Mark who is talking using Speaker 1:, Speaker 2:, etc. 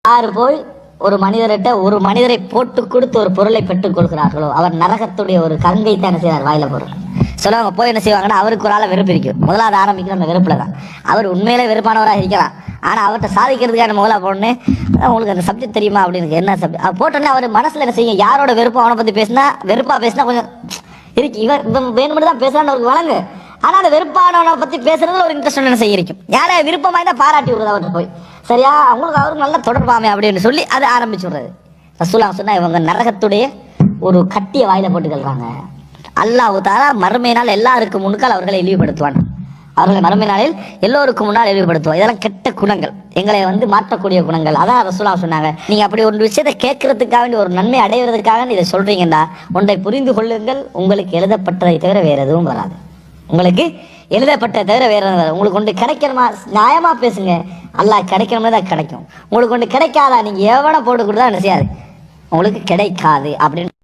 Speaker 1: யார் போய் ஒரு மனிதர்கிட்ட ஒரு மனிதரை போட்டு கொடுத்து ஒரு பொருளை பெற்றுக் கொள்கிறார்களோ அவர் நரகத்துடைய ஒரு கங்கை தான் என்ன செய்வார், வாயில போடுறார். சொல்லுவாங்க போய் என்ன செய்வாங்கன்னா அவருக்கு ஒரு ஆளை வெறுப்பு இருக்கும். முதலாவது ஆரம்பிக்கிற அந்த வெறுப்புல தான். அவர் உண்மையிலே வெறுப்பானவராக இருக்கலாம். ஆனா அவர்கிட்ட சாதிக்கிறதுக்கான முதலா போடனே உங்களுக்கு அந்த சப்ஜெக்ட் தெரியுமா அப்படின்னு என்ன சப்ஜெக்ட் போட்டோன்னே அவர் மனசுல என்ன செய்யும், யாரோட வெறுப்பும் அவனை பத்தி பேசினா வெறுப்பா பேசினா கொஞ்சம் இருக்கு, இவர் வேணும்னு தான் பேசுறான்னு அவருக்கு வழங்கு. ஆனா அந்த வெறுப்பானவனை பத்தி பேசுறதுல ஒரு இன்ட்ரெஸ்ட் என்ன செய்யிருக்கும். யாரை விருப்பமா இருந்தா பாராட்டி விடுறது அவர்கிட்ட போய், சரியா அவங்களுக்கு அவருக்கு நல்லா தொடர்பாமே அப்படின்னு சொல்லி அதை ஆரம்பிச்சு விடுறது. ரசூலுல்லாஹ் சொன்னா இவங்க நரகத்துடைய ஒரு கட்டிய வாயில போட்டுக்கிறாங்க. அல்லாஹ் தஆலா மறுமை நாள் எல்லாருக்கும் முன்னால் அவர்களை இழிவுபடுத்துவான். அவர்களை மறுமை நாளில் எல்லோருக்கும் முன்னால் இழிவுபடுத்துவான். இதெல்லாம் கெட்ட குணங்கள், எங்களை மாற்றக்கூடிய குணங்கள். அதான் ரசூலுல்லாஹ் சொன்னாங்க, நீங்க அப்படி ஒரு விஷயத்தை கேட்கறதுக்காக வேண்டி ஒரு நன்மை அடைவதற்காக இதை சொல்றீங்கன்னா ஒன்றை புரிந்து கொள்ளுங்கள், உங்களுக்கு எழுதப்பட்டதை தவிர வேற எதுவும் வராது. உங்களுக்கு எழுதப்பட்டதை தவிர வேற எதுவும் வராது. உங்களுக்கு ஒன்று கிடைக்கணுமா நியாயமா பேசுங்க, அல்லாஹ் கிடைக்கணும்னு தான் கிடைக்கும். உங்களுக்கு ஒன்று கிடைக்காதா நீங்க எவனை போட்டு கொடுத்தா என்ன செய்யாது, உங்களுக்கு கிடைக்காது அப்படின்னு